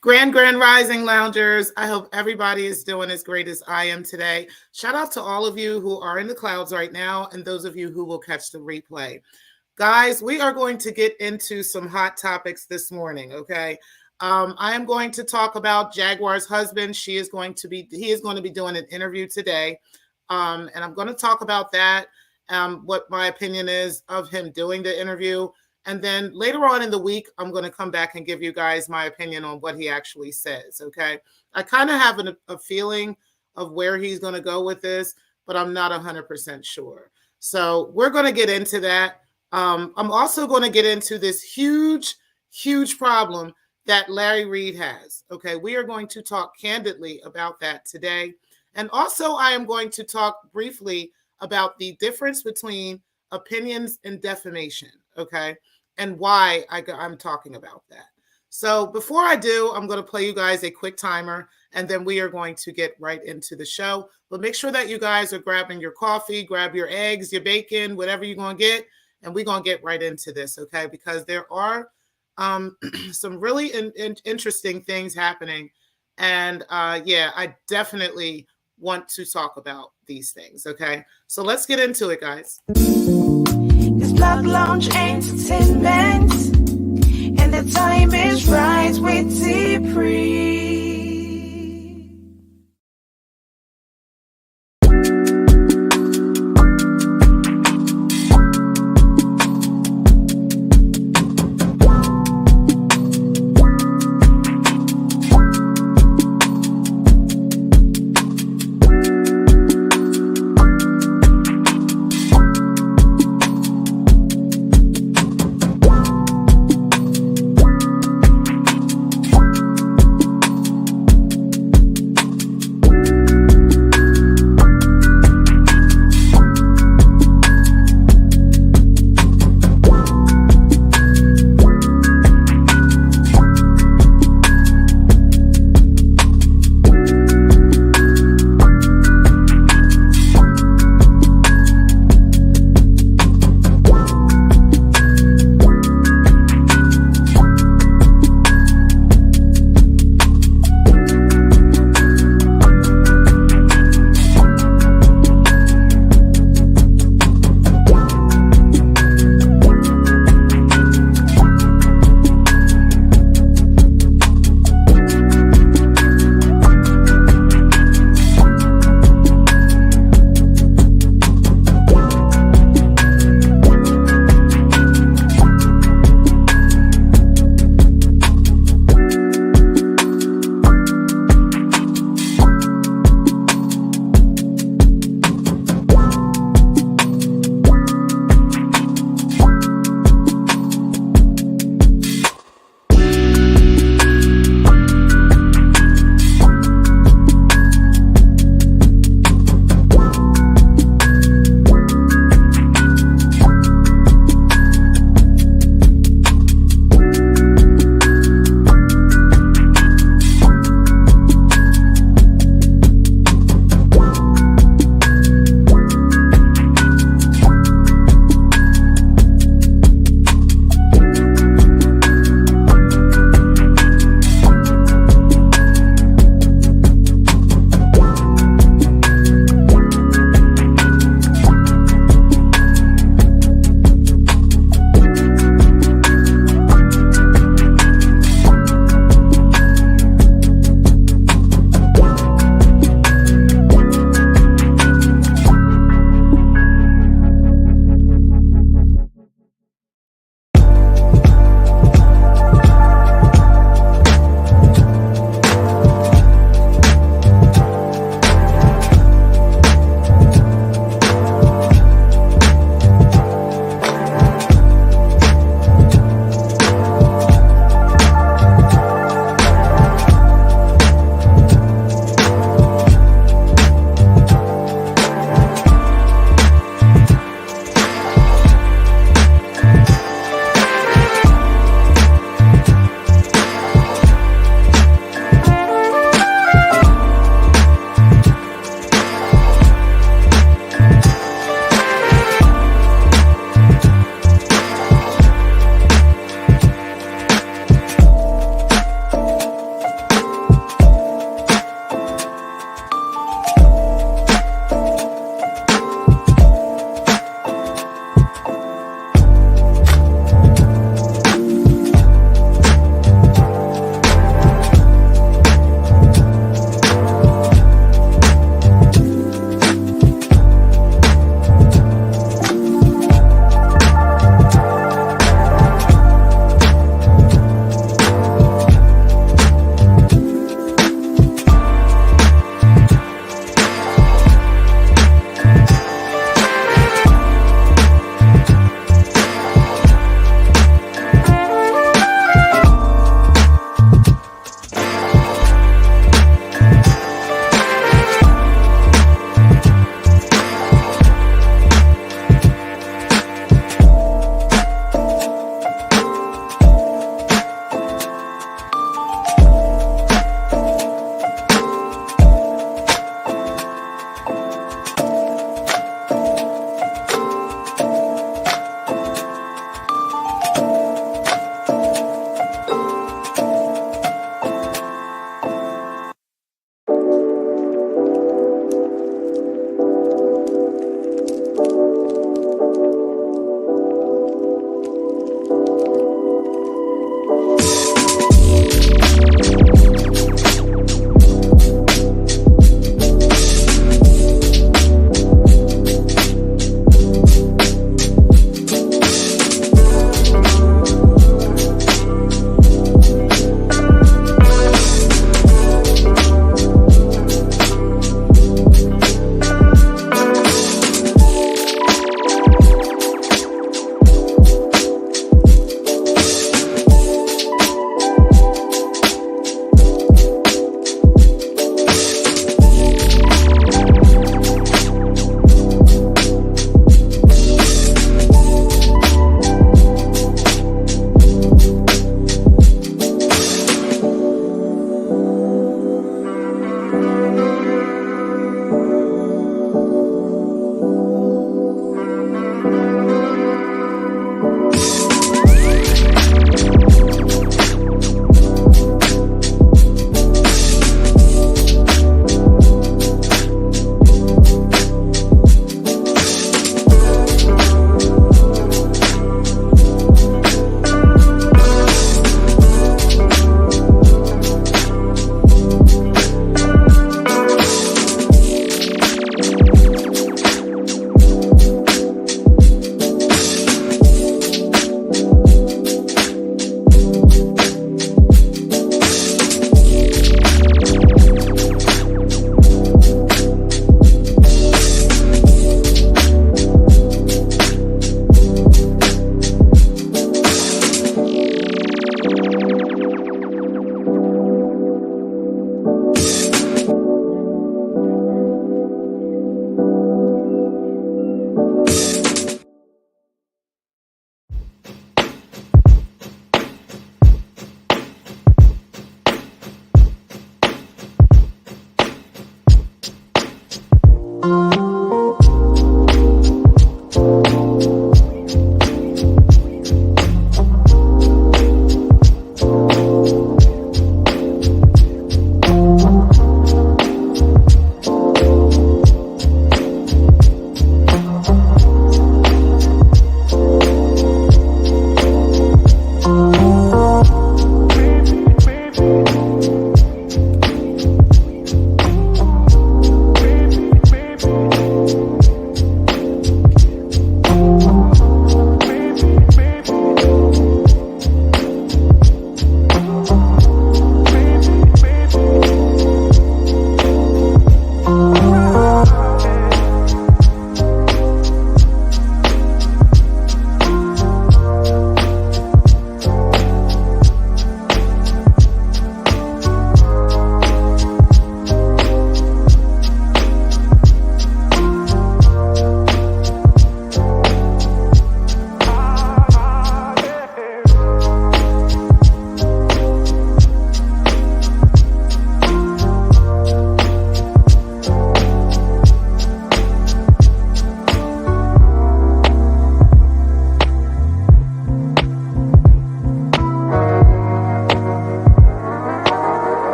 Grand Rising Loungers. I hope everybody is doing as great as I am today. Shout out to all of you who are in the clouds right now and those of you who will catch the replay. Guys, we are going to get into some hot topics this morning, okay? I am going to talk about Jaguar's husband. He is going to be doing an interview today. And I'm going to talk about that, what my opinion is of him doing the interview. And then later on in the week, I'm going to come back and give you guys my opinion on what he actually says, okay? I kind of have a feeling of where he's going to go with this, but I'm not 100% sure. So we're going to get into that. I'm also going to get into this huge problem that Larry Reid has, okay? We are going to talk candidly about that today. And also I am going to talk briefly about the difference between opinions and defamation, okay? And why I'm talking about that. So before I do, I'm going to play you guys a quick timer, and then we are going to get right into the show. But make sure that you guys are grabbing your coffee, grab your eggs, your bacon, whatever you're going to get, and we're going to get right into this, okay? Because there are some really interesting things happening. And yeah, I definitely want to talk about these things, okay? So let's get into it, guys. It's Blog Lounge Entertainment, and the time is right with T-Pre.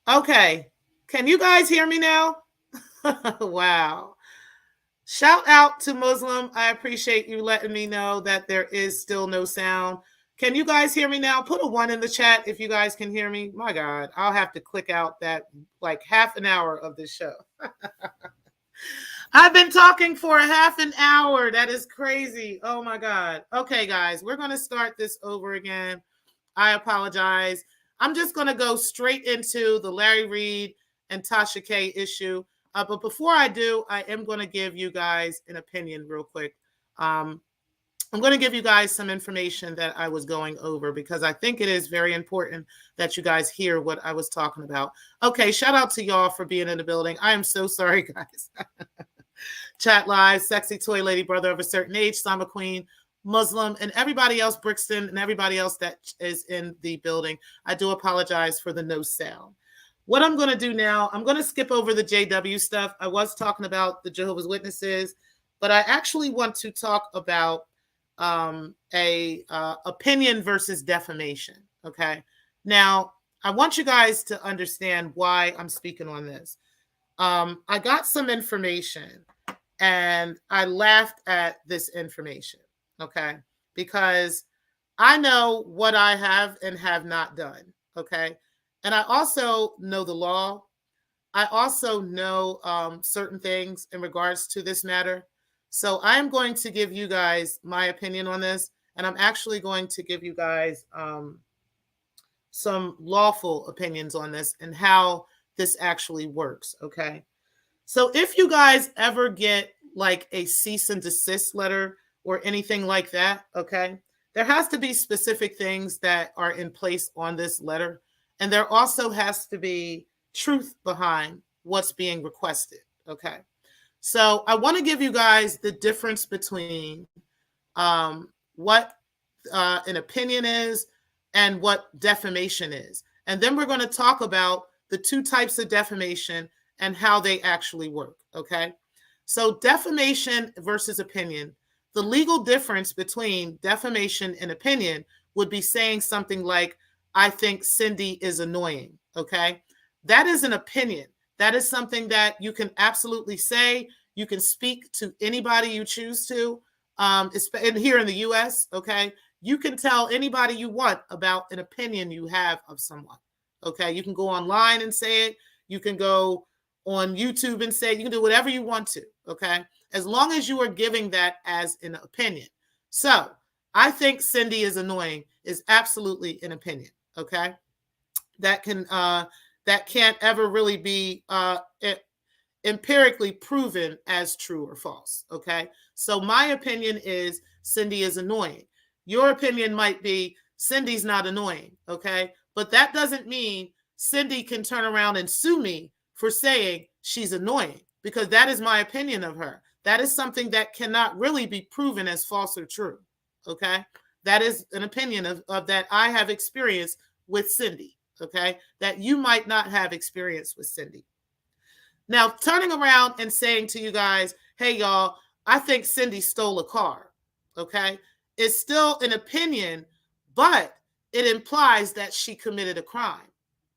Okay. Can you guys hear me now? Wow. Shout out to Muslim. I appreciate you letting me know that there is still no sound. Can you guys hear me now? Put a 1 in the chat if you guys can hear me. My God, I'll have to click out that like half an hour of this show. I've been talking for a half an hour. That is crazy. Oh my God. Okay, guys, we're going to start this over again. I apologize. I'm just going to go straight into the Larry Reid and Tasha K issue. But before I do, I am going to give you guys an opinion real quick. I'm going to give you guys some information that I was going over because I think it is very important that you guys hear what I was talking about. Okay, shout out to y'all for being in the building. I am so sorry, guys. Chat live, sexy toy lady, brother of a certain age, Sama Queen, Muslim, and everybody else, Brixton, and everybody else that is in the building. I do apologize for the no sound. What I'm going to do now, I'm going to skip over the JW stuff. I was talking about the Jehovah's Witnesses, but I actually want to talk about opinion versus defamation. Okay. Now, I want you guys to understand why I'm speaking on this. I got some information and I laughed at this information. Okay. Because I know what I have and have not done. Okay. And I also know the law. I also know certain things in regards to this matter. So I'm going to give you guys my opinion on this. And I'm actually going to give you guys some lawful opinions on this and how this actually works. Okay. So if you guys ever get like a cease and desist letter or anything like that, okay, there has to be specific things that are in place on this letter. And there also has to be truth behind what's being requested. Okay. So I want to give you guys the difference between what an opinion is and what defamation is. And then we're going to talk about the two types of defamation and how they actually work. Okay. So defamation versus opinion. The legal difference between defamation and opinion would be saying something like, I think Cindy is annoying. Okay. That is an opinion. That is something that you can absolutely say. You can speak to anybody you choose to. And here in the US, okay, you can tell anybody you want about an opinion you have of someone. Okay. You can go online and say it. You can go on YouTube and say it. You can do whatever you want to. Okay. As long as you are giving that as an opinion. So I think Cindy is annoying is absolutely an opinion. Okay. That can't ever really be empirically proven as true or false. Okay. So my opinion is Cindy is annoying. Your opinion might be Cindy's not annoying. Okay. But that doesn't mean Cindy can turn around and sue me for saying she's annoying, because that is my opinion of her. That is something that cannot really be proven as false or true. Okay. That is an opinion of that I have experienced with Cindy. Okay. That you might not have experience with Cindy. Now, turning around and saying to you guys, hey, y'all, I think Cindy stole a car. Okay. It's still an opinion, but it implies that she committed a crime.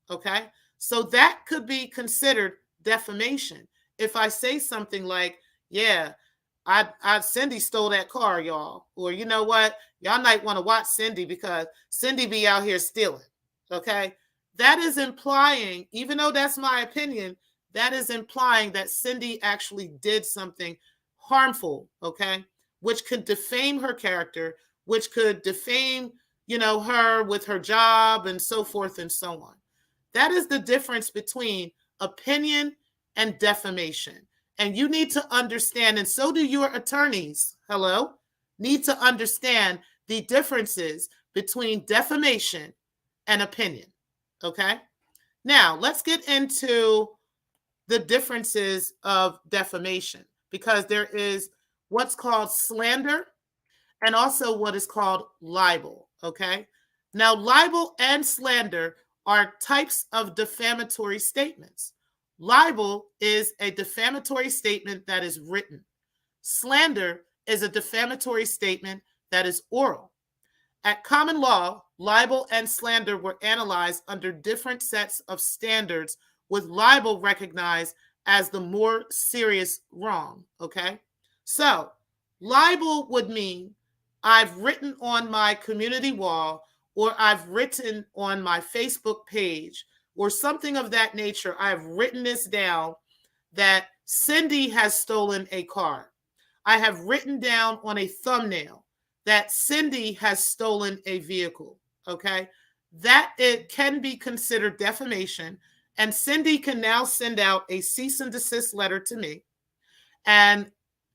Okay. So that could be considered defamation. If I say something like, yeah, Cindy stole that car, y'all. Or you know what? Y'all might want to watch Cindy because Cindy be out here stealing. Okay. That is implying, even though that's my opinion, that is implying that Cindy actually did something harmful. Okay. Which could defame her character, which could defame, her with her job and so forth and so on. That is the difference between opinion and defamation. And you need to understand, and so do your attorneys, need to understand the differences between defamation and opinion. Okay? Now, let's get into the differences of defamation, because there is what's called slander and also what is called libel. Okay? Now, libel and slander are types of defamatory statements. Libel is a defamatory statement that is written. Slander is a defamatory statement that is oral. At common law, libel and slander were analyzed under different sets of standards, with libel recognized as the more serious wrong. Okay? So, libel would mean I've written on my community wall, or I've written on my Facebook page, or something of that nature. I've written this down that Cindy has stolen a car. I have written down on a thumbnail that Cindy has stolen a vehicle. Okay? That it can be considered defamation. And Cindy can now send out a cease and desist letter to me. And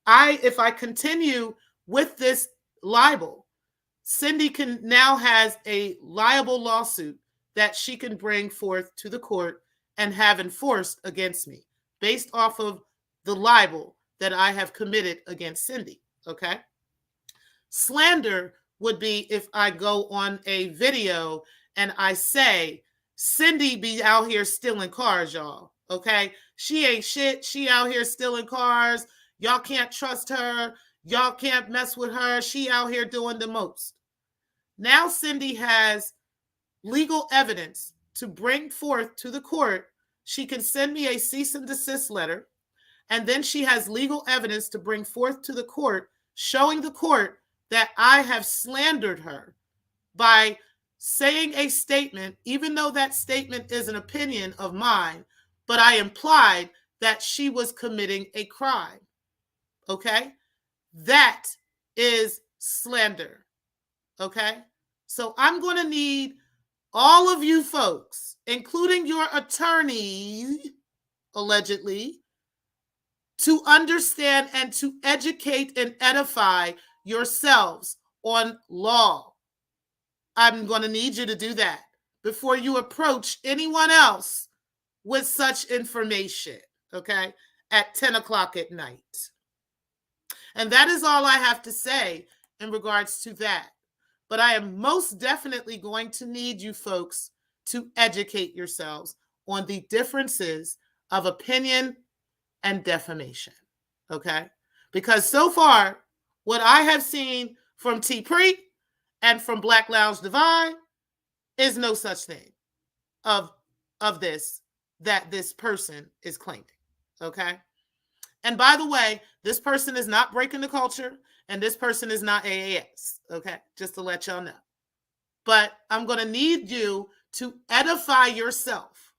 if I continue with this libel, Cindy can now has a liable lawsuit that she can bring forth to the court and have enforced against me based off of the libel that I have committed against Cindy. Okay. Slander would be if I go on a video and I say, Cindy be out here stealing cars, y'all. Okay. She ain't shit. She out here stealing cars. Y'all can't trust her. Y'all can't mess with her. She out here doing the most. Now Cindy has legal evidence to bring forth to the court. She can send me a cease and desist letter. And then she has legal evidence to bring forth to the court, showing the court that I have slandered her by saying a statement, even though that statement is an opinion of mine, but I implied that she was committing a crime. Okay? That is slander. Okay? So I'm going to need all of you folks, including your attorney, allegedly, to understand and to educate and edify yourselves on law. I'm going to need you to do that before you approach anyone else with such information, okay, at 10 o'clock at night. And that is all I have to say in regards to that. But I am most definitely going to need you folks to educate yourselves on the differences of opinion and defamation, okay? Because so far, what I have seen from T. Pre and from Black Lounge Divine is no such thing of this that this person is claiming, okay? And by the way, this person is not breaking the culture, and this person is not AAS, okay? Just to let y'all know. But I'm going to need you to edify yourself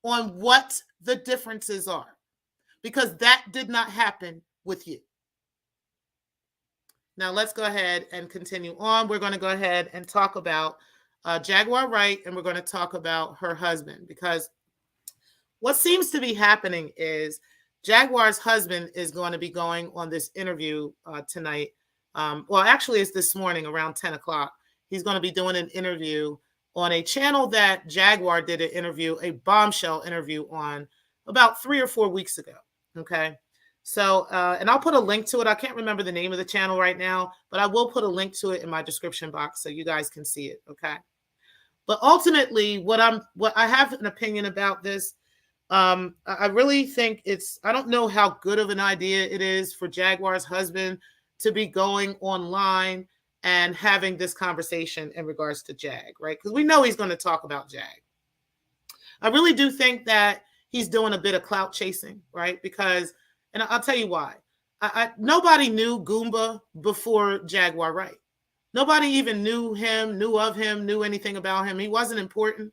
on what the differences are, because that did not happen with you. Now, let's go ahead and continue on. We're going to go ahead and talk about Jaguar Wright, and we're going to talk about her husband, because what seems to be happening is Jaguar's husband is going to be going on this interview tonight. Well, actually, it's this morning around 10 o'clock. He's going to be doing an interview on a channel that Jaguar did an interview, a bombshell interview on about 3 or 4 weeks ago. Okay. So, and I'll put a link to it. I can't remember the name of the channel right now, but I will put a link to it in my description box so you guys can see it. Okay. But ultimately, what I have an opinion about this. I really think I don't know how good of an idea it is for Jaguar's husband to be going online and having this conversation in regards to Jag, right? Because we know he's going to talk about Jag. I really do think that he's doing a bit of clout chasing, right? Because, and I'll tell you why. Nobody knew Goomba before Jaguar Wright. Nobody even knew of him, knew anything about him. He wasn't important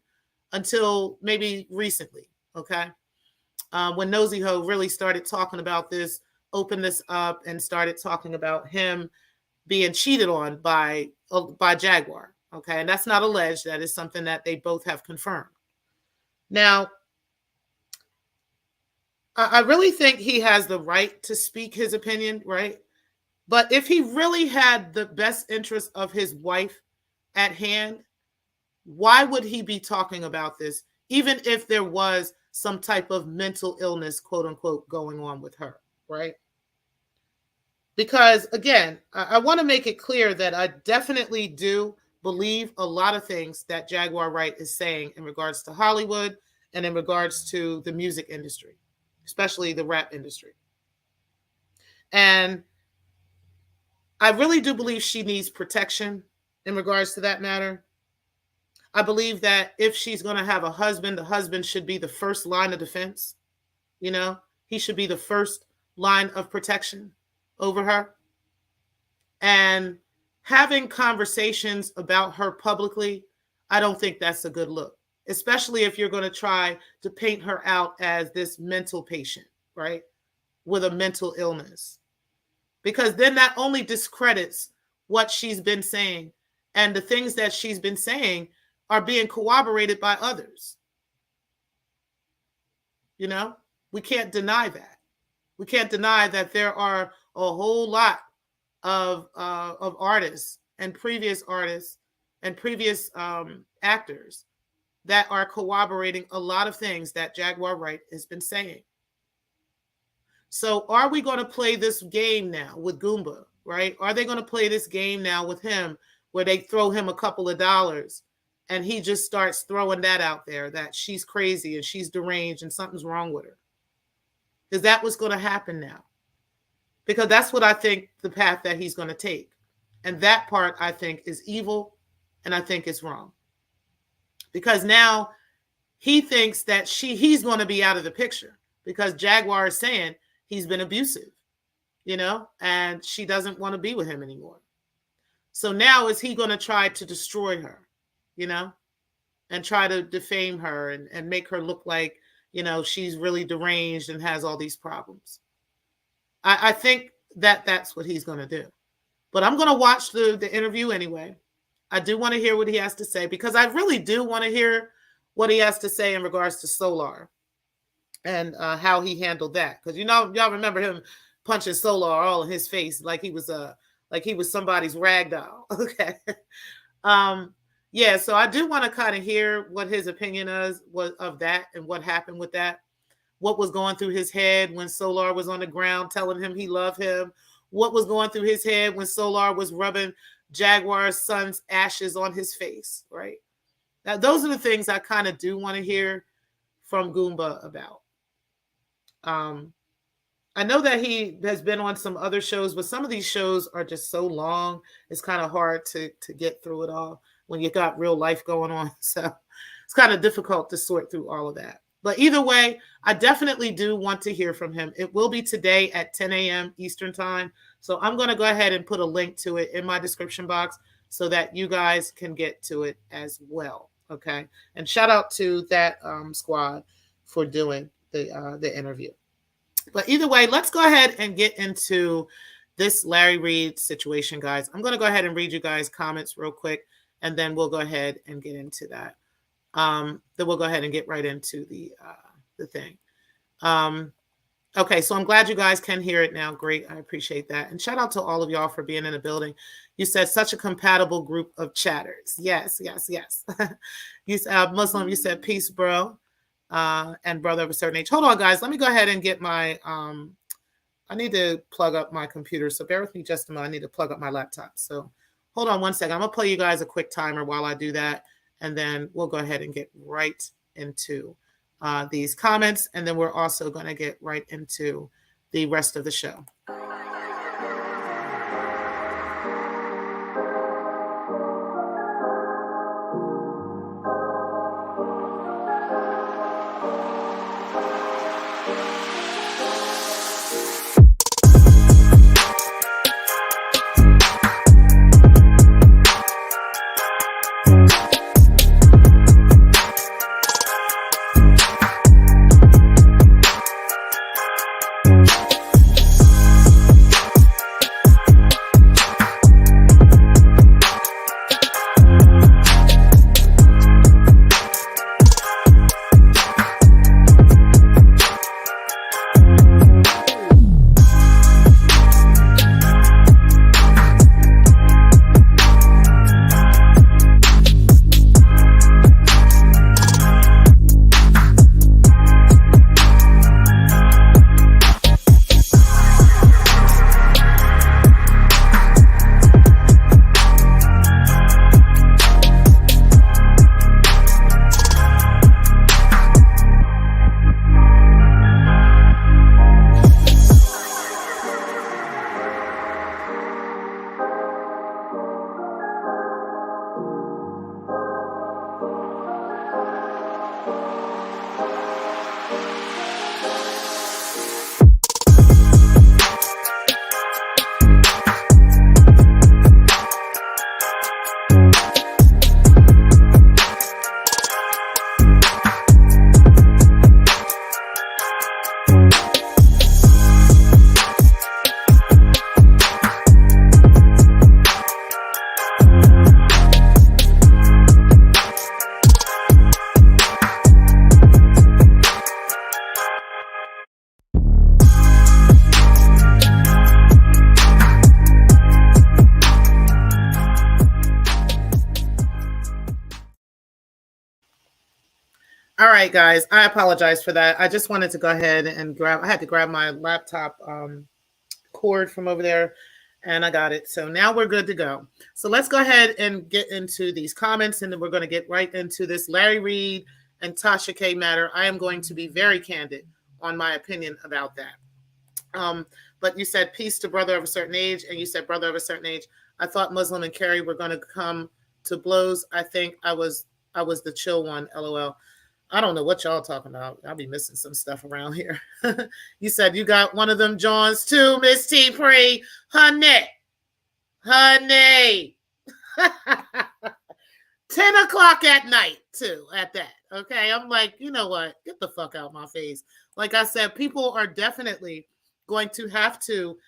until maybe recently. Okay. When Nosy Ho really started talking about this, opened this up and started talking about him being cheated on by Jaguar. Okay. And that's not alleged. That is something that they both have confirmed. Now, I really think he has the right to speak his opinion, right? But if he really had the best interest of his wife at hand, why would he be talking about this, even if there was some type of mental illness, quote unquote, going on with her, right? Because again, I want to make it clear that I definitely do believe a lot of things that Jaguar Wright is saying in regards to Hollywood and in regards to the music industry, especially the rap industry. And I really do believe she needs protection in regards to that matter. I believe that if she's going to have a husband, the husband should be the first line of defense. You know, he should be the first line of protection over her. And having conversations about her publicly, I don't think that's a good look, especially if you're going to try to paint her out as this mental patient, right, with a mental illness, because then that only discredits what she's been saying, and the things that she's been saying are being corroborated by others. You know, we can't deny that. We can't deny that there are a whole lot of artists and previous actors that are corroborating a lot of things that Jaguar Wright has been saying. So are we going to play this game now with Goomba, right? Are they going to play this game now with him where they throw him a couple of dollars and he just starts throwing that out there, that she's crazy and she's deranged and something's wrong with her? Is that what's going to happen now? Because that's what I think the path that he's going to take. And that part, I think, is evil, and I think it's wrong. Because now he thinks that he's going to be out of the picture because Jaguar is saying he's been abusive, you know, and she doesn't want to be with him anymore. So now is he going to try to destroy her, you know, and try to defame her and make her look like, you know, she's really deranged and has all these problems? I think that that's what he's going to do. But I'm going to watch the interview anyway. I do want to hear what he has to say, because I really do want to hear what he has to say in regards to Solar and how he handled that. Because, you know, y'all remember him punching Solar all in his face like he was somebody's rag doll. Okay. Yeah, so I do want to kind of hear what his opinion was of that and what happened with that. What was going through his head when Solar was on the ground telling him he loved him? What was going through his head when Solar was rubbing Jaguar's son's ashes on his face, right? Now, those are the things I kind of do want to hear from Goomba about. I know that he has been on some other shows, but some of these shows are just so long. It's kind of hard to get through it all when you got real life going on. So it's kind of difficult to sort through all of that. But either way, I definitely do want to hear from him. It will be today at 10 a.m. Eastern time. So I'm going to go ahead and put a link to it in my description box so that you guys can get to it as well. Okay. And shout out to that squad for doing the interview. But either way, let's go ahead and get into this Larry Reid situation, guys. I'm going to go ahead and read you guys' comments real quick, and then we'll go ahead and get into that. Then we'll go ahead and get right into the thing. Okay, so I'm glad you guys can hear it now. Great, I appreciate that. And shout out to all of y'all for being in the building. You said such a compatible group of chatters. Yes. You said Muslim, you said peace, bro. And brother of a certain age. Hold on, guys. Let me go ahead and get my, I need to plug up my computer. So bear with me just a moment. I need to plug up my laptop. So hold on one second. I'm going to play you guys a quick timer while I do that. And then we'll go ahead and get right into these comments. And then we're also going to get right into the rest of the show. right, guys. I apologize for that. I just wanted to go ahead and I had to grab my laptop cord from over there and I got it. So now we're good to go. So let's go ahead and get into these comments and then we're going to get right into this Larry Reid and Tasha K matter. I am going to be very candid on my opinion about that. But you said peace to brother of a certain age, and you said brother of a certain age. I thought Muslim and Carrie were going to come to blows. I think I was the chill one. LOL. I don't know what y'all talking about. I'll be missing some stuff around here. You said you got one of them Johns too, Miss T. Pre. Honey. 10 o'clock at night too, at that. Okay. I'm like, you know what? Get the fuck out of my face. Like I said, people are definitely going to have to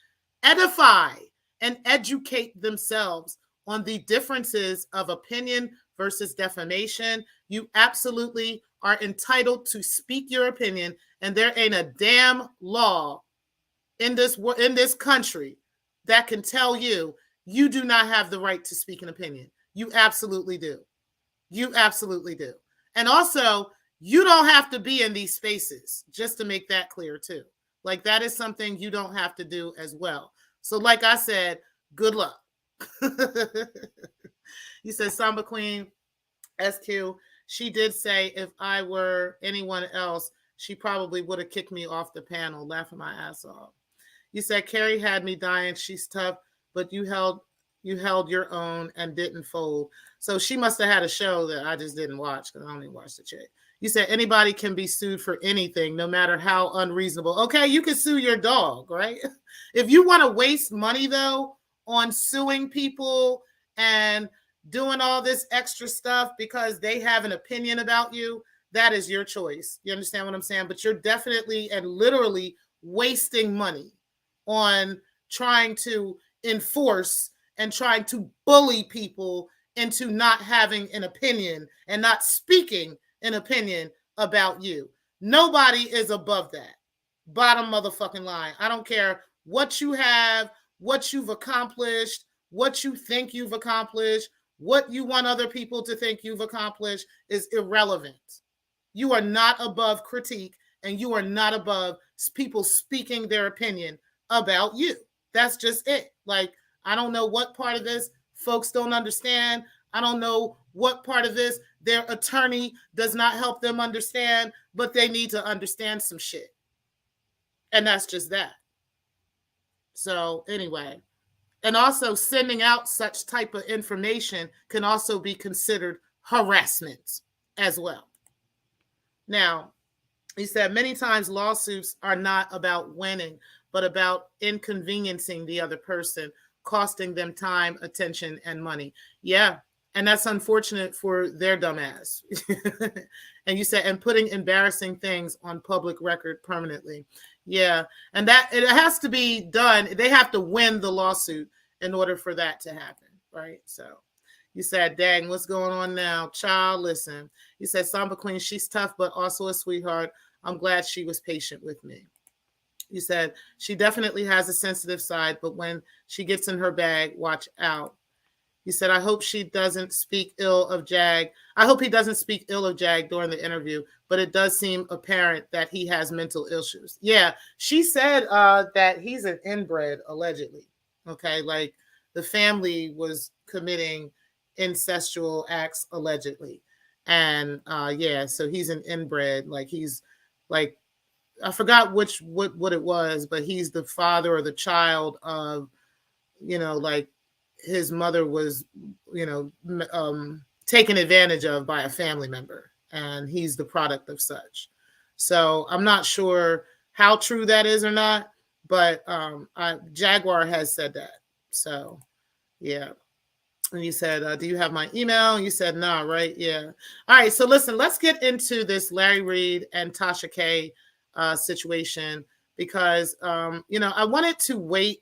edify and educate themselves on the differences of opinion versus defamation. You absolutely are entitled to speak your opinion, and there ain't a damn law in this country that can tell you you do not have the right to speak an opinion. You absolutely do. You absolutely do. And also, you don't have to be in these spaces, just to make that clear too. Like that is something you don't have to do as well. So like I said, good luck. You said Samba Queen SQ. She did say if I were anyone else, she probably would have kicked me off the panel, laughing my ass off. You said Carrie had me dying. She's tough, but you held your own and didn't fold. So she must have had a show that I just didn't watch because I don't even watch the chick. You said anybody can be sued for anything, no matter how unreasonable. Okay, you can sue your dog, right? If you want to waste money, though, on suing people and doing all this extra stuff because they have an opinion about you, that is your choice. You understand what I'm saying? But you're definitely and literally wasting money on trying to enforce and trying to bully people into not having an opinion and not speaking an opinion about you. Nobody is above that. Bottom motherfucking line. I don't care what you have, what you've accomplished, what you think you've accomplished, what you want other people to think you've accomplished is irrelevant. You are not above critique and you are not above people speaking their opinion about you. That's just it. Like, I don't know what part of this folks don't understand. I don't know what part of this their attorney does not help them understand, but they need to understand some shit. And that's just that. So anyway, and also sending out such type of information can also be considered harassment as well. Now, he said many times lawsuits are not about winning, but about inconveniencing the other person, costing them time, attention, and money. Yeah. And that's unfortunate for their dumb ass. And you said, and putting embarrassing things on public record permanently. Yeah. And that it has to be done. They have to win the lawsuit in order for that to happen. Right. So you said, dang, what's going on now? Child, listen. You said, Samba Queen, she's tough, but also a sweetheart. I'm glad she was patient with me. You said, she definitely has a sensitive side, but when she gets in her bag, watch out. He said, I hope she doesn't speak ill of Jag. I hope he doesn't speak ill of Jag during the interview, but it does seem apparent that he has mental issues. Yeah, she said that he's an inbred, allegedly. Okay, like the family was committing incestual acts, allegedly. And yeah, so he's an inbred, like he's like, I forgot what it was, but he's the father or the child of, you know, like, his mother was, you know, taken advantage of by a family member, and he's the product of such. So I'm not sure how true that is or not, but Jaguar has said that. So yeah. And you said, do you have my email? And you said, nah, right? Yeah. All right. So listen, let's get into this Larry Reid and Tasha K situation because, you know, I wanted to wait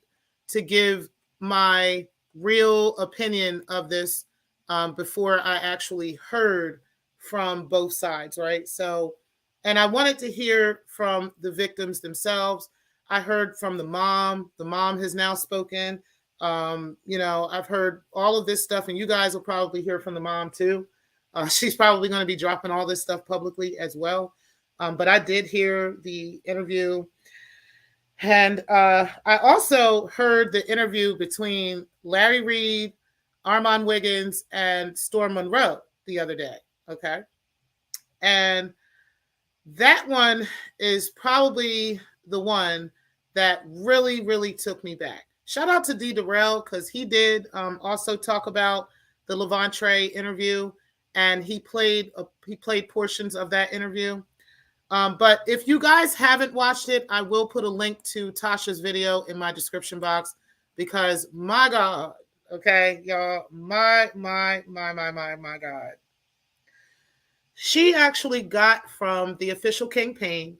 to give my real opinion of this before I actually heard from both sides, right? So, and I wanted to hear from the victims themselves. I heard from the mom. The mom has now spoken. You know, I've heard all of this stuff, and you guys will probably hear from the mom too. She's probably going to be dropping all this stuff publicly as well. But I did hear the interview. And I also heard the interview between Larry Reid, Armand Wiggins, and Storm Monroe the other day. Okay. And that one is probably the one that really, really took me back. Shout out to D. Darrell, because he did also talk about the Levante interview, and he played portions of that interview. But if you guys haven't watched it, I will put a link to Tasha's video in my description box, because my God, okay, y'all, my God. She actually got from the official campaign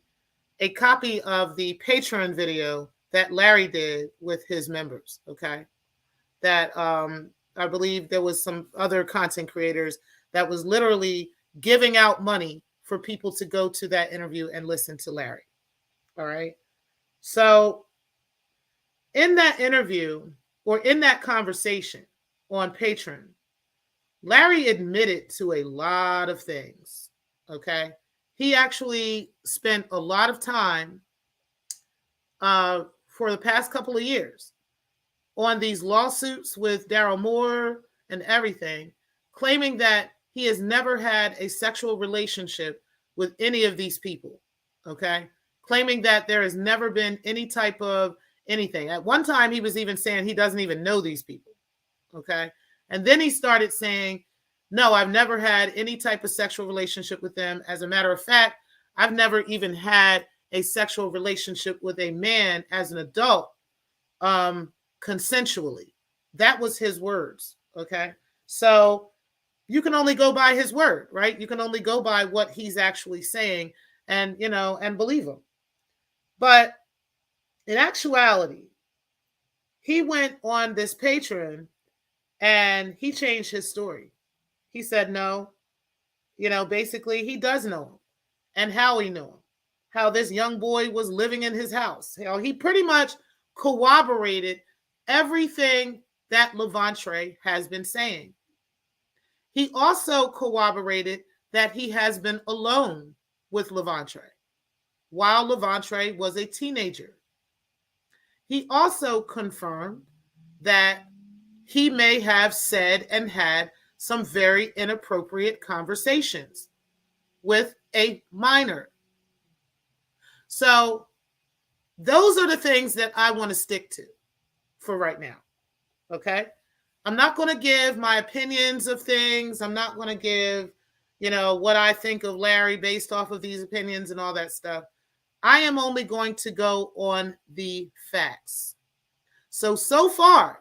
a copy of the Patreon video that Larry did with his members, okay? That I believe there was some other content creators that was literally giving out money for people to go to that interview and listen to Larry, all right? So in that interview, or in that conversation on Patreon, Larry admitted to a lot of things, okay? He actually spent a lot of time for the past couple of years on these lawsuits with Daryl Moore and everything, claiming that he has never had a sexual relationship with any of these people, okay? Claiming that there has never been any type of anything. At one time, he was even saying he doesn't even know these people, okay? And then he started saying, no, I've never had any type of sexual relationship with them. As a matter of fact, I've never even had a sexual relationship with a man as an adult, consensually. That was his words, okay? So you can only go by his word, right? You can only go by what he's actually saying and, you know, and believe him. But in actuality, he went on this Patreon and he changed his story. He said, no, you know, basically he does know him and how he knew him, how this young boy was living in his house. You know, he pretty much corroborated everything that Levante has been saying. He also corroborated that he has been alone with Levante while Levante was a teenager. He also confirmed that he may have said and had some very inappropriate conversations with a minor. So those are the things that I want to stick to for right now, okay? I'm not going to give my opinions of things. I'm not going to give, you know, what I think of Larry based off of these opinions and all that stuff. I am only going to go on the facts. So far,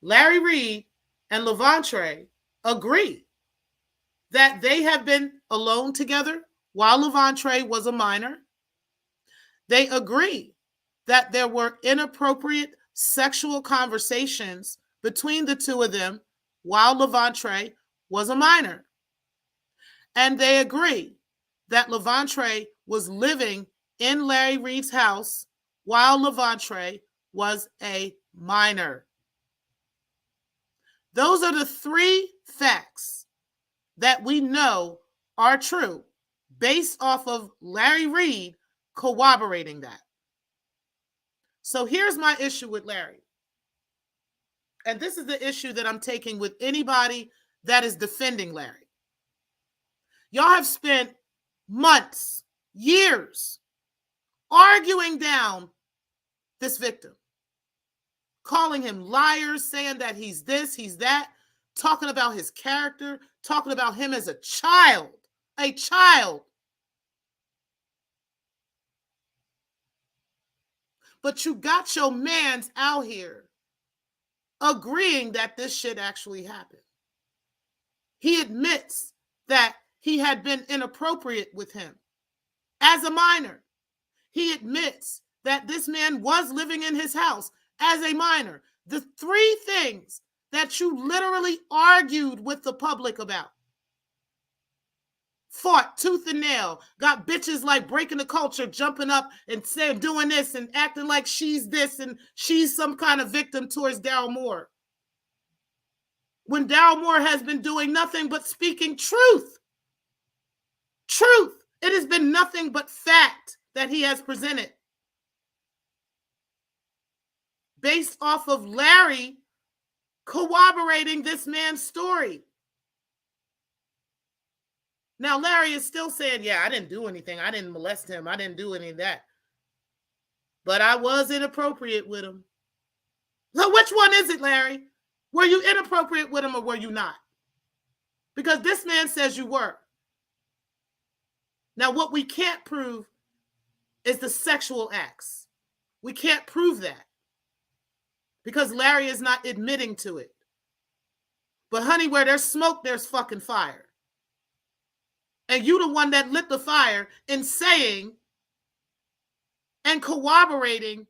Larry Reid and Levante agree that they have been alone together while Levante was a minor. They agree that there were inappropriate sexual conversations between the two of them while Levante was a minor. And they agree that Levante was living in Larry Reid's house while Levante was a minor. Those are the three facts that we know are true based off of Larry Reid corroborating that. So here's my issue with Larry. And this is the issue that I'm taking with anybody that is defending Larry. Y'all have spent months, years, arguing down this victim, calling him liars, saying that he's this, he's that, talking about his character, talking about him as a child. But you got your mans out here agreeing that this shit actually happened. He admits that he had been inappropriate with him as a minor. He admits that this man was living in his house as a minor. The three things that you literally argued with the public about. Fought tooth and nail, got bitches like breaking the culture, jumping up and saying, doing this and acting like she's this and she's some kind of victim towards Daryl Moore. when Daryl Moore has been doing nothing but speaking truth. Truth. It has been nothing but fact that he has presented based off of Larry corroborating this man's story. Now, Larry is still saying, yeah, I didn't do anything. I didn't molest him. I didn't do any of that. But I was inappropriate with him. So which one is it, Larry? Were you inappropriate with him or were you not? Because this man says you were. Now, what we can't prove is the sexual acts. We can't prove that because Larry is not admitting to it. But honey, where there's smoke, there's fucking fire. And you the one that lit the fire in saying and corroborating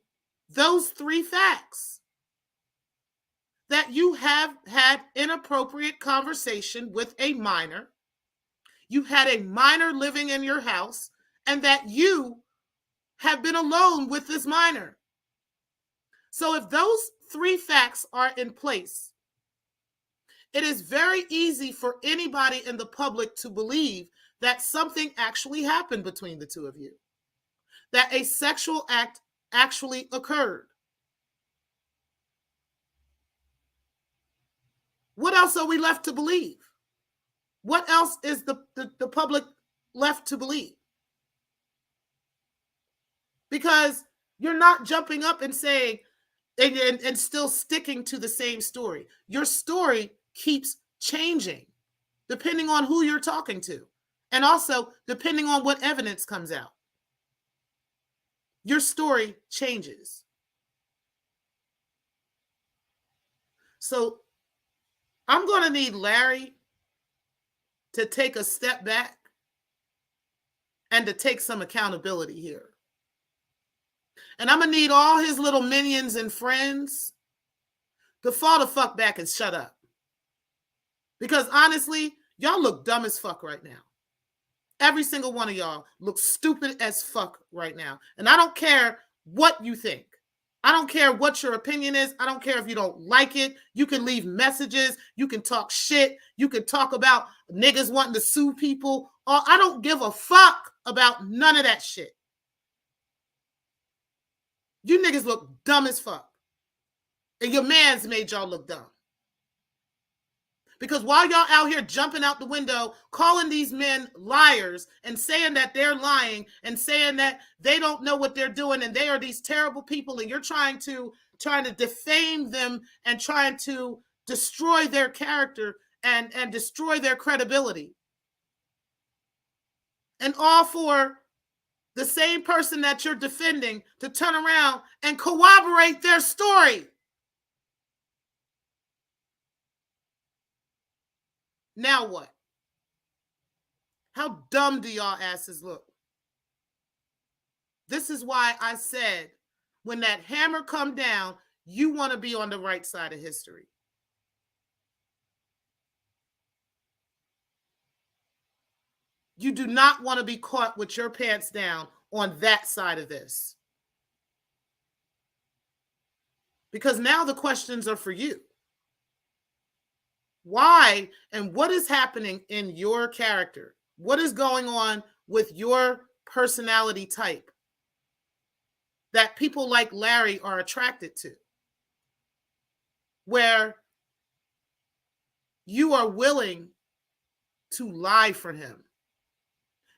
those three facts. That you have had inappropriate conversation with a minor, you had a minor living in your house, and that you have been alone with this minor. So if those three facts are in place, it is very easy for anybody in the public to believe that something actually happened between the two of you, that a sexual act actually occurred. What else are we left to believe? What else is the public left to believe? Because you're not jumping up and saying, and still sticking to the same story. Your story keeps changing depending on who you're talking to. And also depending on what evidence comes out. Your story changes. So I'm going to need Larry to take a step back and to take some accountability here. And I'm going to need all his little minions and friends to fall the fuck back and shut up. Because honestly, y'all look dumb as fuck right now. Every single one of y'all looks stupid as fuck right now. And I don't care what you think. I don't care what your opinion is. I don't care if you don't like it. You can leave messages. You can talk shit. You can talk about niggas wanting to sue people. I don't give a fuck about none of that shit. You niggas look dumb as fuck. And your man's made y'all look dumb. Because while y'all out here jumping out the window, calling these men liars and saying that they're lying and saying that they don't know what they're doing and they are these terrible people and you're trying to defame them and trying to destroy their character and destroy their credibility. And all for the same person that you're defending to turn around and corroborate their story. Now what? How dumb do y'all asses look? This is why I said, when that hammer come down, you want to be on the right side of history. You do not want to be caught with your pants down on that side of this. Because now the questions are for you. Why and what is happening in your character? What is going on with your personality type that people like Larry are attracted to? Where you are willing to lie for him.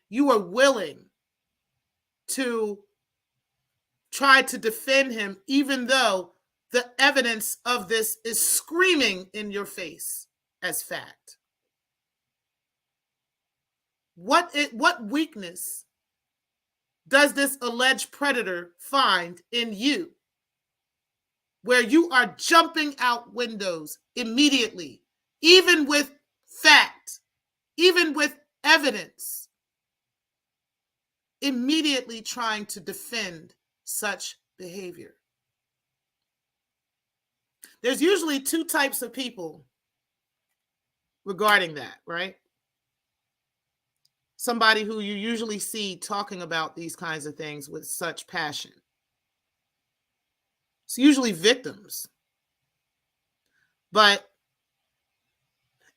You are willing to try to defend him, even though the evidence of this is screaming in your face as fact. What weakness does this alleged predator find in you, where you are jumping out windows immediately, even with fact, even with evidence, immediately trying to defend such behavior? There's usually two types of people regarding that, right? Somebody who you usually see talking about these kinds of things with such passion. It's usually victims. But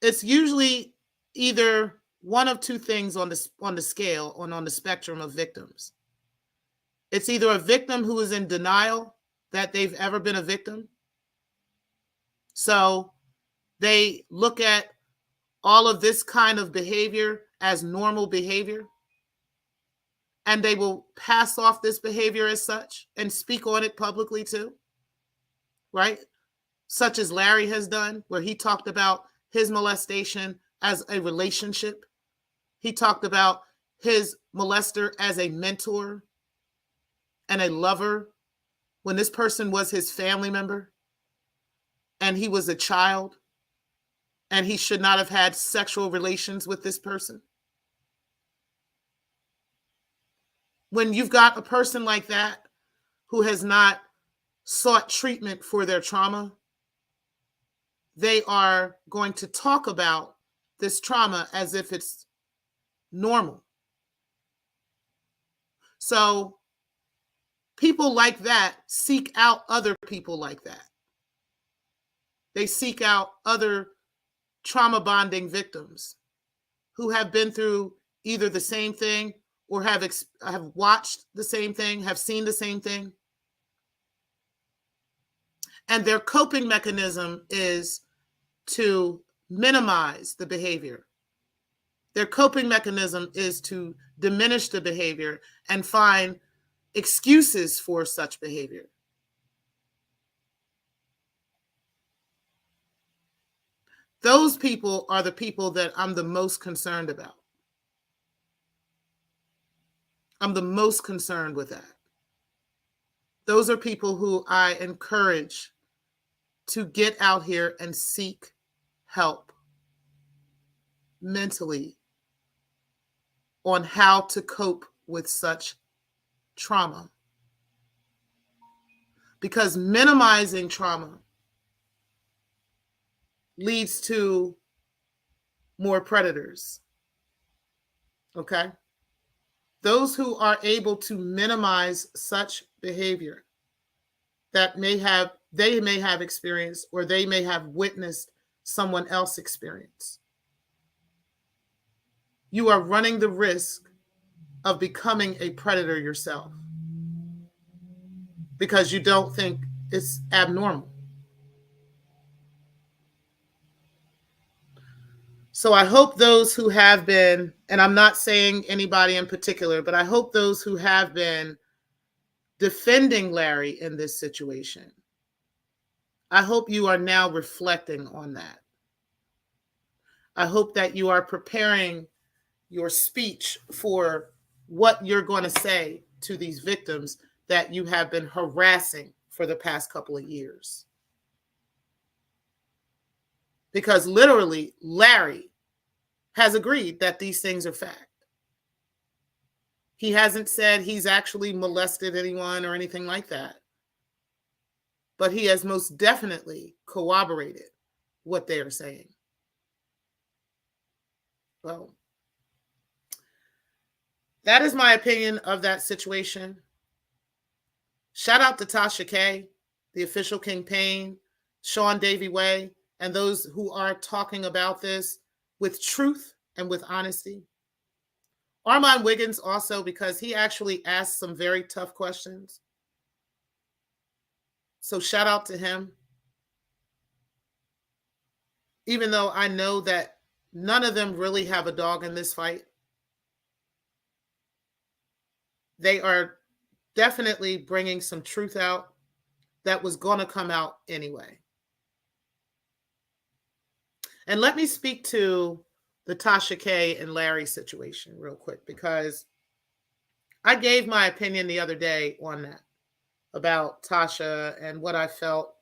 It's usually either one of two things on the scale on the spectrum of victims. It's either a victim who is in denial that they've ever been a victim. So they look at all of this kind of behavior as normal behavior, and they will pass off this behavior as such and speak on it publicly too, right? Such as Larry has done, where he talked about his molestation as a relationship. He talked about his molester as a mentor and a lover when this person was his family member and he was a child and he should not have had sexual relations with this person. When you've got a person like that who has not sought treatment for their trauma, they are going to talk about this trauma as if it's normal. So people like that seek out other people like that. They seek out other trauma bonding victims who have been through either the same thing or have watched the same thing, have seen the same thing. And their coping mechanism is to minimize the behavior. Their coping mechanism is to diminish the behavior and find excuses for such behavior. Those people are the people that I'm the most concerned about. I'm the most concerned with that. Those are people who I encourage to get out here and seek help mentally on how to cope with such trauma. Because minimizing trauma leads to more predators. Okay? Those who are able to minimize such behavior that they may have experienced or they may have witnessed someone else experience, you are running the risk of becoming a predator yourself because you don't think it's abnormal. So I hope those who have been, and I'm not saying anybody in particular, but I hope those who have been defending Larry in this situation, I hope you are now reflecting on that. I hope that you are preparing your speech for what you're going to say to these victims that you have been harassing for the past couple of years. Because literally, Larry has agreed that these things are fact. He hasn't said he's actually molested anyone or anything like that. But he has most definitely corroborated what they are saying. Well, that is my opinion of that situation. Shout out to Tasha K, the official King Sean Davy Way, and those who are talking about this with truth and with honesty. Armand Wiggins also, because he actually asked some very tough questions. So shout out to him. Even though I know that none of them really have a dog in this fight, they are definitely bringing some truth out that was going to come out anyway. And let me speak to the Tasha K and Larry situation real quick, because I gave my opinion the other day on that, about Tasha and what I felt,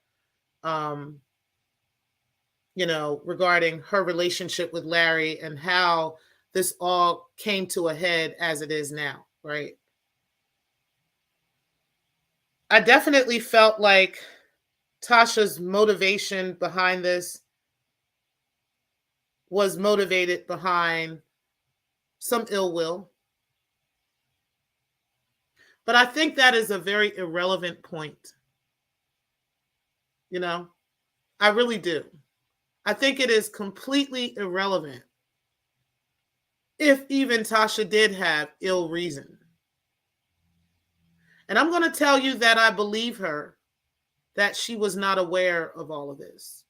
regarding her relationship with Larry and how this all came to a head as it is now, right? I definitely felt like Tasha's motivation behind this was motivated behind some ill will. But I think that is a very irrelevant point. I really do. I think it is completely irrelevant if even Tasha did have ill reason. And I'm going to tell you that I believe her that she was not aware of all of this.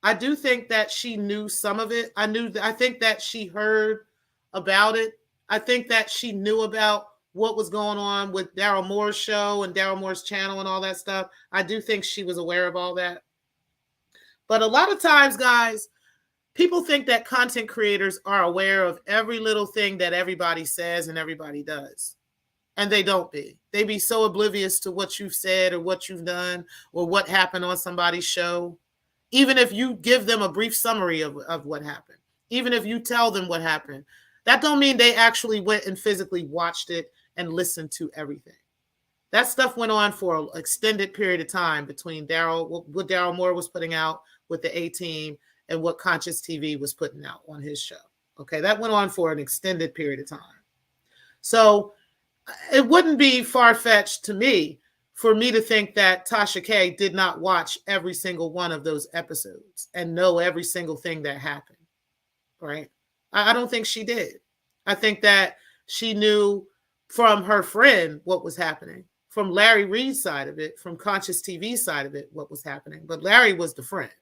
I do think that she knew some of it. I think that she heard about it. I think that she knew about what was going on with Daryl Moore's show and Daryl Moore's channel and all that stuff. I do think she was aware of all that. But a lot of times, guys, people think that content creators are aware of every little thing that everybody says and everybody does. And they don't be. They be so oblivious to what you've said or what you've done or what happened on somebody's show. Even if you give them a brief summary of what happened, even if you tell them what happened, that don't mean they actually went and physically watched it and listened to everything. That stuff went on for an extended period of time between what Daryl Moore was putting out with the A-Team and what Conscious TV was putting out on his show. Okay, that went on for an extended period of time. So it wouldn't be far-fetched to me for me to think that Tasha K did not watch every single one of those episodes and know every single thing that happened, right? I don't think she did. I think that she knew from her friend what was happening, from Larry Reid's side of it, from Conscious TV's side of it, what was happening. But Larry was the friend.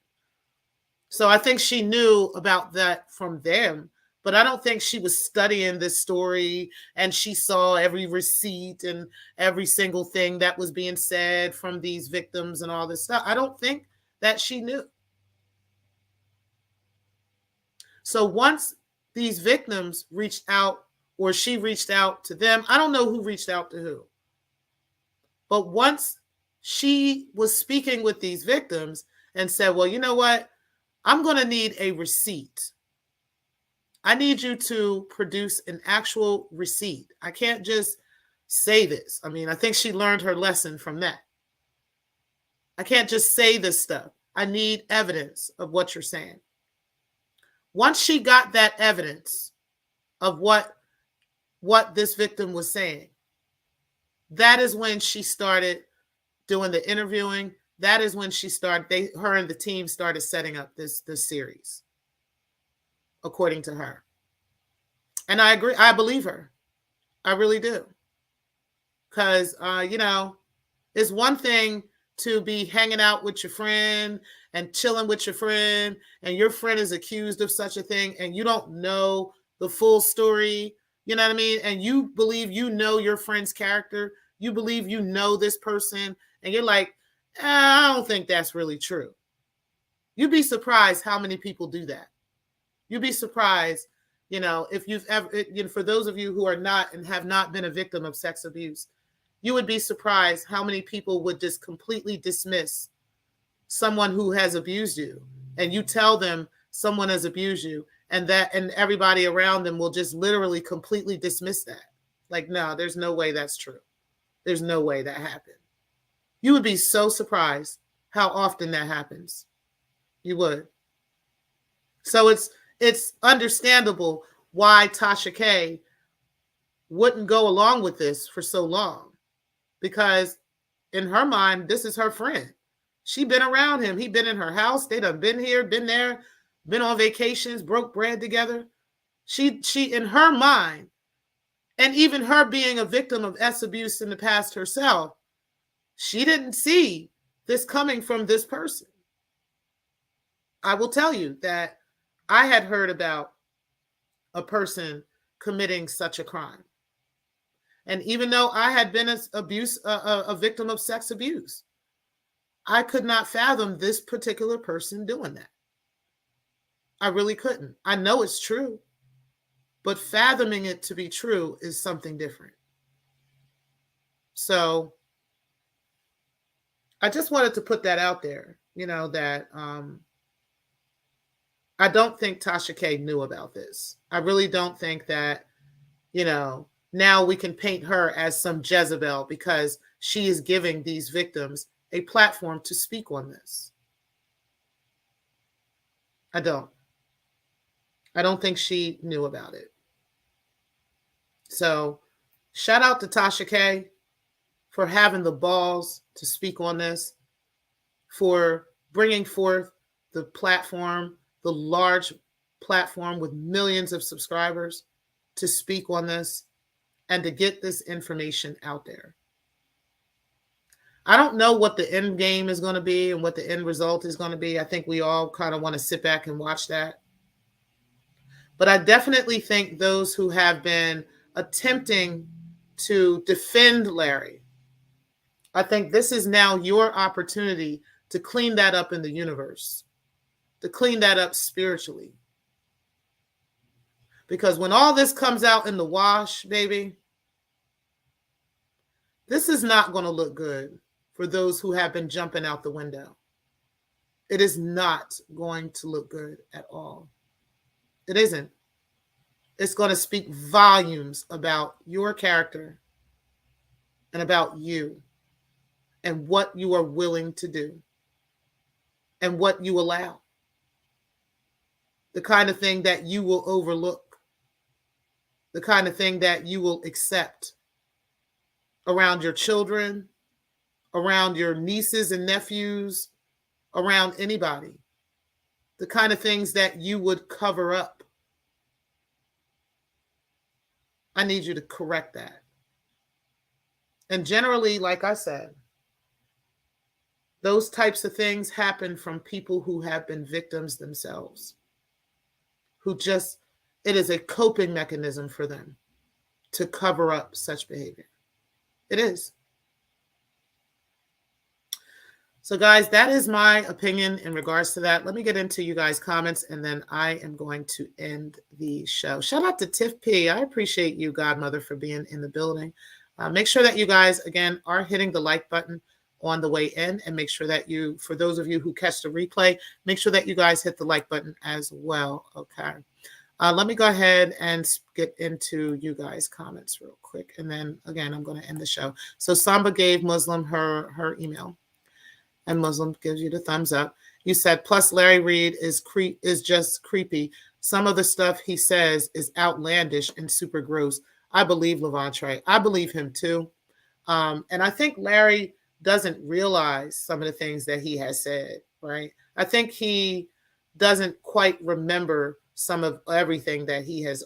So I think she knew about that from them. But I don't think she was studying this story and she saw every receipt and every single thing that was being said from these victims and all this stuff. I don't think that she knew. So once these victims reached out, or she reached out to them, I don't know who reached out to who. But once she was speaking with these victims and said, well, you know what? I'm going to need a receipt. I need you to produce an actual receipt. I can't just say this. I mean, I think she learned her lesson from that. I can't just say this stuff. I need evidence of what you're saying. Once she got that evidence of what this victim was saying, that is when she started doing the interviewing. That is when she started, her and the team started setting up this series, according to her. And I agree. I believe her. I really do. Because, it's one thing to be hanging out with your friend and chilling with your friend, and your friend is accused of such a thing, and you don't know the full story. You know what I mean? And you believe you know your friend's character. You believe you know this person, and you're like, I don't think that's really true. You'd be surprised how many people do that. You'd be surprised, if you've ever, for those of you who are not and have not been a victim of sex abuse, you would be surprised how many people would just completely dismiss someone who has abused you. And you tell them someone has abused you, and everybody around them will just literally completely dismiss that. Like, no, there's no way that's true. There's no way that happened. You would be so surprised how often that happens. You would. So it's understandable why Tasha K wouldn't go along with this for so long, because in her mind, this is her friend. She been around him. He been in her house. They done been here, been there, been on vacations, broke bread together. She in her mind, and even her being a victim of S abuse in the past herself, she didn't see this coming from this person. I will tell you that I had heard about a person committing such a crime. And even though I had been a victim of sex abuse, I could not fathom this particular person doing that. I really couldn't. I know it's true, but fathoming it to be true is something different. So I just wanted to put that out there, that I don't think Tasha K knew about this. I really don't think that, now we can paint her as some Jezebel because she is giving these victims a platform to speak on this. I don't think she knew about it. So shout out to Tasha K for having the balls to speak on this, for bringing forth the platform, the large platform with millions of subscribers, to speak on this and to get this information out there. I don't know what the end game is going to be and what the end result is going to be. I think we all kind of want to sit back and watch that. But I definitely think those who have been attempting to defend Larry, I think this is now your opportunity to clean that up in the universe, to clean that up spiritually. Because when all this comes out in the wash, baby, this is not going to look good for those who have been jumping out the window. It is not going to look good at all. It isn't. It's going to speak volumes about your character and about you and what you are willing to do and what you allow. The kind of thing that you will overlook. The kind of thing that you will accept around your children, around your nieces and nephews, around anybody. The kind of things that you would cover up. I need you to correct that. And generally, like I said, those types of things happen from people who have been victims themselves, who just, it is a coping mechanism for them to cover up such behavior. It is. So guys, that is my opinion in regards to that. Let me get into you guys' comments and then I am going to end the show. Shout out to Tiff P. I appreciate you, Godmother, for being in the building. Make sure that you guys, again, are hitting the like button on the way in, and make sure that you, for those of you who catch the replay, make sure that you guys hit the like button as well. Okay. Let me go ahead and get into you guys' comments real quick. And then again, I'm going to end the show. So Samba gave Muslim her email. And Muslim gives you the thumbs up. You said, plus Larry Reid is just creepy. Some of the stuff he says is outlandish and super gross. I believe Levantre. I believe him too. And I think Larry doesn't realize some of the things that he has said, right? I think he doesn't quite remember some of everything that he has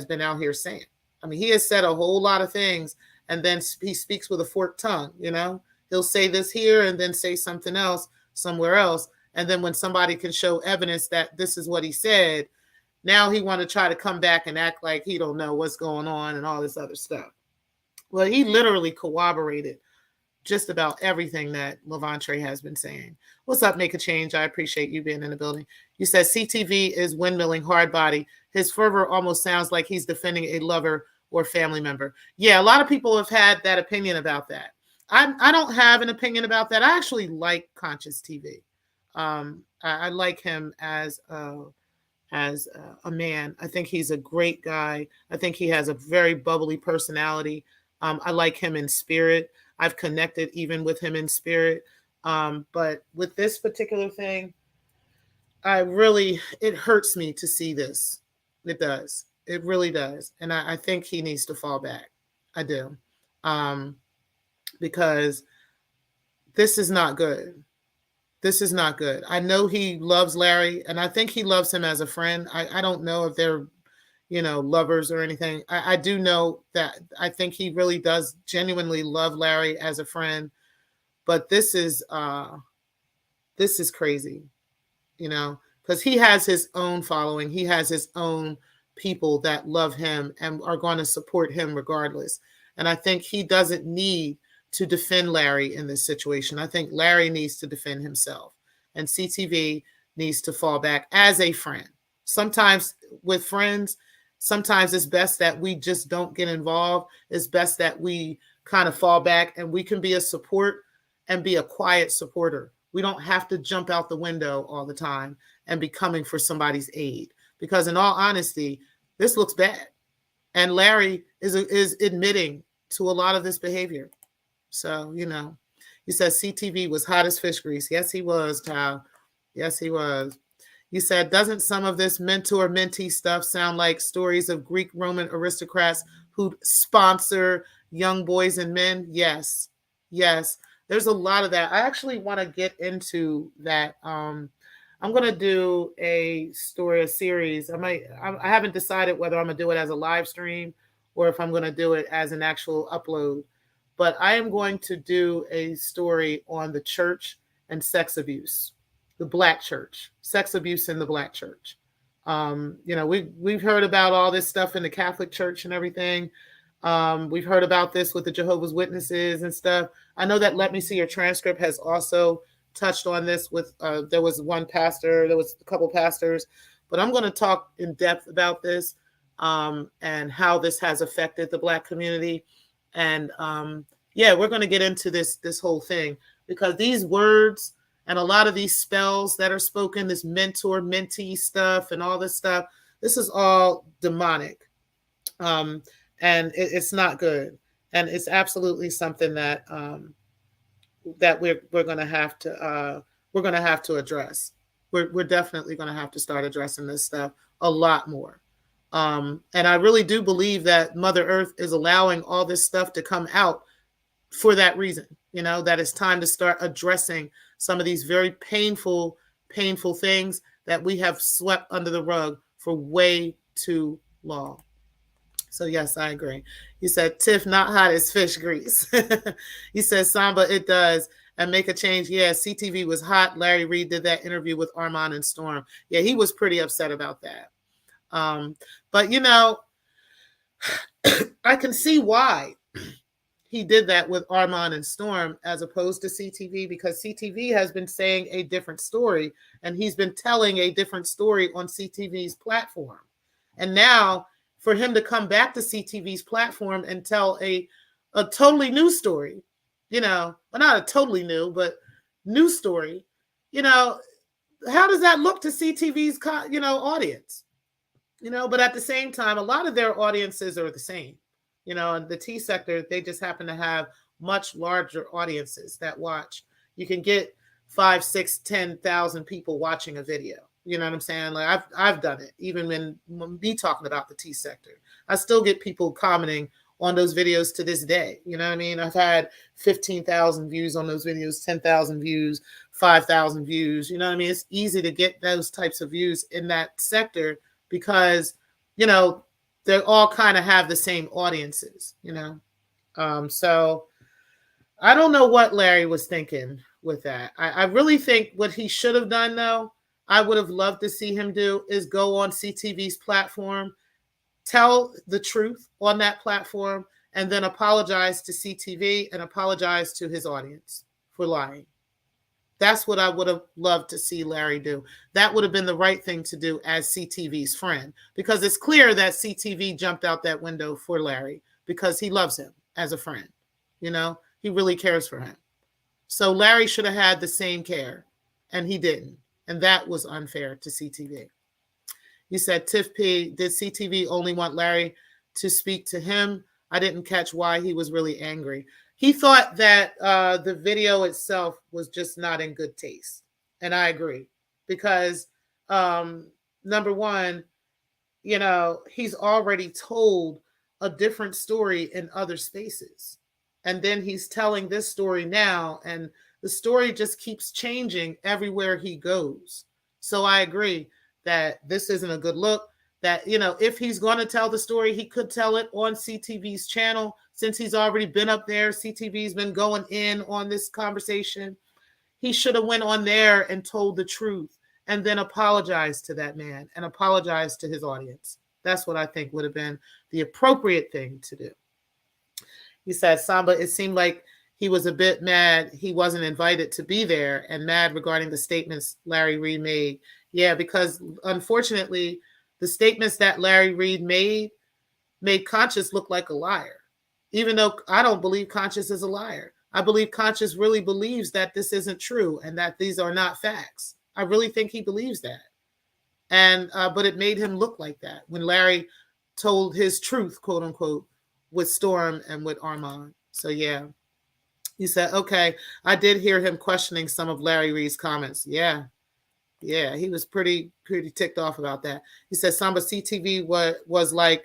been out here saying. I mean, he has said a whole lot of things, and then he speaks with a forked tongue, you know? He'll say this here and then say something else somewhere else. And then when somebody can show evidence that this is what he said, now he want to try to come back and act like he don't know what's going on and all this other stuff. Well, he literally corroborated just about everything that Levantre has been saying. What's up, Make a Change? I appreciate you being in the building. You said CTV is windmilling hard body. His fervor almost sounds like he's defending a lover or family member. Yeah, a lot of people have had that opinion about that. I don't have an opinion about that. I actually like Conscious TV. I like him as a man. I think he's a great guy. I think he has a very bubbly personality. I like him in spirit. I've connected even with him in spirit. But with this particular thing, it hurts me to see this. It does. It really does. And I think he needs to fall back. I do. Because this is not good. This is not good. I know he loves Larry, and I think he loves him as a friend. I don't know if they're, lovers or anything. I do know that I think he really does genuinely love Larry as a friend. But this is crazy, because he has his own following. He has his own people that love him and are going to support him regardless. And I think he doesn't need to defend Larry in this situation. I think Larry needs to defend himself, and CTV needs to fall back as a friend. Sometimes with friends, sometimes it's best that we just don't get involved. It's best that we kind of fall back, and we can be a support and be a quiet supporter. We don't have to jump out the window all the time and be coming for somebody's aid, because in all honesty, this looks bad. And Larry is admitting to a lot of this behavior. So, you said CTV was hot as fish grease. Yes, he was, child. Yes, he was. You said, doesn't some of this mentor-mentee stuff sound like stories of Greek Roman aristocrats who sponsor young boys and men? Yes. Yes. There's a lot of that. I actually want to get into that. I'm gonna do a story, a series. I haven't decided whether I'm gonna do it as a live stream or if I'm gonna do it as an actual upload. But I am going to do a story on the church and sex abuse, the Black church, sex abuse in the Black church. We've heard about all this stuff in the Catholic Church and everything. We've heard about this with the Jehovah's Witnesses and stuff. I know that Let Me See Your Transcript has also touched on this with, there was one pastor, there was a couple pastors, but I'm going to talk in depth about this and how this has affected the Black community. And we're going to get into this whole thing because these words and a lot of these spells that are spoken, this mentor, mentee stuff and all this stuff, this is all demonic. And it's not good. And it's absolutely something that that we're going to have to address. We're definitely going to have to start addressing this stuff a lot more. And I really do believe that Mother Earth is allowing all this stuff to come out for that reason, that it's time to start addressing some of these very painful things that we have swept under the rug for way too long. So yes, I agree. He said, Tiff, not hot as fish grease. He said, Samba, it does. And make a change. Yeah, CTV was hot. Larry Reid did that interview with Armand and Storm. Yeah, he was pretty upset about that. But, I can see why he did that with Armand and Storm as opposed to CTV, because CTV has been saying a different story and he's been telling a different story on CTV's platform. And now for him to come back to CTV's platform and tell a totally new story, well, not a totally new, but new story, how does that look to CTV's, audience? But at the same time, a lot of their audiences are the same. In the T sector, they just happen to have much larger audiences that watch. You can get 5, 6, 10,000 people watching a video. You know what I'm saying? Like I've done it, even when me talking about the T sector. I still get people commenting on those videos to this day. You know what I mean? I've had 15,000 views on those videos, 10,000 views, 5,000 views. You know what I mean? It's easy to get those types of views in that sector because, they all kind of have the same audiences, So I don't know what Larry was thinking with that. I really think what he should have done, though, I would have loved to see him do is go on CTV's platform, tell the truth on that platform, and then apologize to CTV and apologize to his audience for lying. That's what I would have loved to see Larry do. That would have been the right thing to do as CTV's friend, because it's clear that CTV jumped out that window for Larry because he loves him as a friend. He really cares for him. So Larry should have had the same care, and he didn't. And that was unfair to CTV. You said, Tiff P, did CTV only want Larry to speak to him? I didn't catch why he was really angry. He thought that the video itself was just not in good taste. And I agree. Because, number one, he's already told a different story in other spaces. And then he's telling this story now. And the story just keeps changing everywhere he goes. So I agree that this isn't a good look. That, if he's going to tell the story, he could tell it on CTV's channel. Since he's already been up there, CTV's been going in on this conversation. He should have went on there and told the truth and then apologized to that man and apologized to his audience. That's what I think would have been the appropriate thing to do. He said, Samba, it seemed like he was a bit mad he wasn't invited to be there and mad regarding the statements Larry Reid made. Yeah, because unfortunately, the statements that Larry Reid made Conscious look like a liar, even though I don't believe Conscious is a liar. I believe Conscious really believes that this isn't true and that these are not facts. I really think he believes that. And but it made him look like that when Larry told his truth, quote unquote, with Storm and with Armand. So yeah, he said, okay, I did hear him questioning some of Larry Reid's comments. Yeah, he was pretty ticked off about that. He said Samba CTV was like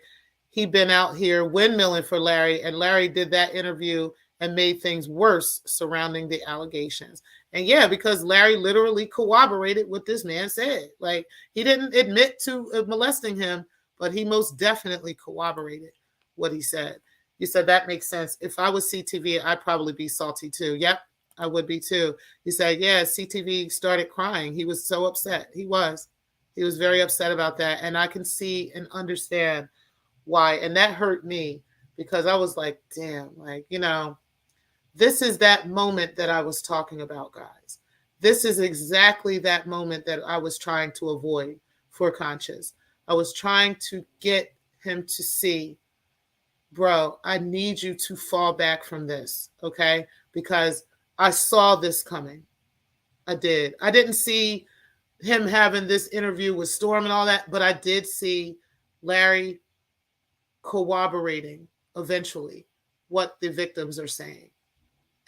he'd been out here windmilling for Larry, and Larry did that interview and made things worse surrounding the allegations. And yeah, because Larry literally corroborated what this man said. Like, he didn't admit to molesting him, but he most definitely corroborated what he said. You said that makes sense. If I was CTV, I'd probably be salty too. Yep, I would be too. He said, yeah, CTV started crying. He was so upset. He was very upset about that. And I can see and understand why. And that hurt me because I was like, damn, like, this is that moment that I was talking about, guys. This is exactly that moment that I was trying to avoid for Conscious. I was trying to get him to see, bro, I need you to fall back from this, okay? Because I saw this coming. I did. I didn't see him having this interview with Storm and all that, but I did see Larry corroborating eventually what the victims are saying.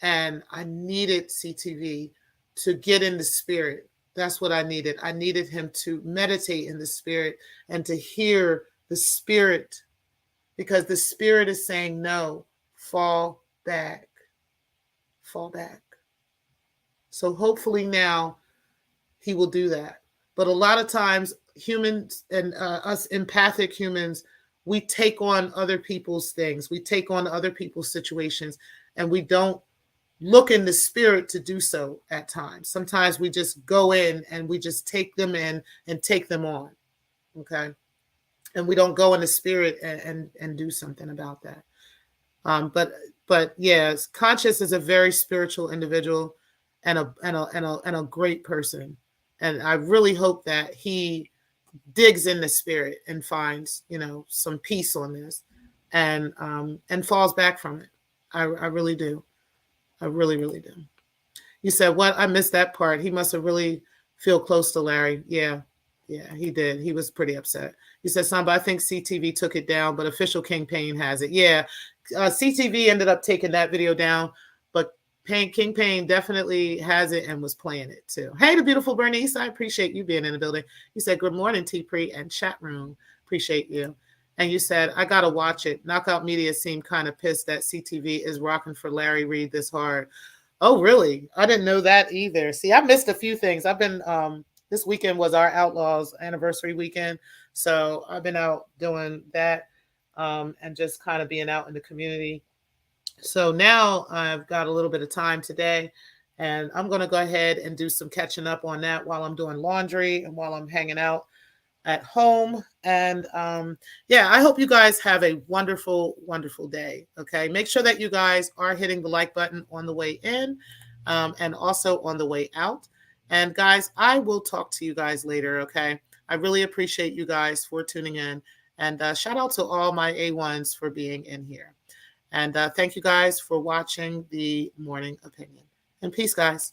And I needed CTV to get in the spirit. That's what I needed. I needed him to meditate in the spirit and to hear the spirit, because the spirit is saying, no, fall back. Fall back. So hopefully now he will do that. But a lot of times humans and us empathic humans, we take on other people's things. We take on other people's situations, and we don't look in the spirit to do so at times. Sometimes we just go in and we just take them in and take them on. Okay. And we don't go in the spirit and do something about that. But yes, Conscious is a very spiritual individual and a great person. And I really hope that he digs in the spirit and finds, some peace on this and falls back from it. I really do. I really, really do. You said, what? I missed that part. He must have really feel close to Larry. Yeah, he did. He was pretty upset. You said, son, but I think CTV took it down, but official King has it. Yeah, CTV ended up taking that video down, but King Payne definitely has it and was playing it too. Hey, the beautiful Bernice, I appreciate you being in the building. You said, good morning, T-Pre and chat room. Appreciate you. And you said, I got to watch it. Knockout Media seemed kind of pissed that CTV is rocking for Larry Reid this hard. Oh, really? I didn't know that either. See, I missed a few things. I've been, this weekend was our Outlaws anniversary weekend. So I've been out doing that and just kind of being out in the community. So now I've got a little bit of time today, and I'm going to go ahead and do some catching up on that while I'm doing laundry and while I'm hanging out at home. And I hope you guys have a wonderful, wonderful day. Okay. Make sure that you guys are hitting the like button on the way in and also on the way out. And guys, I will talk to you guys later. Okay. I really appreciate you guys for tuning in, and shout out to all my A1s for being in here. And thank you guys for watching the Morning Opinion. And peace, guys.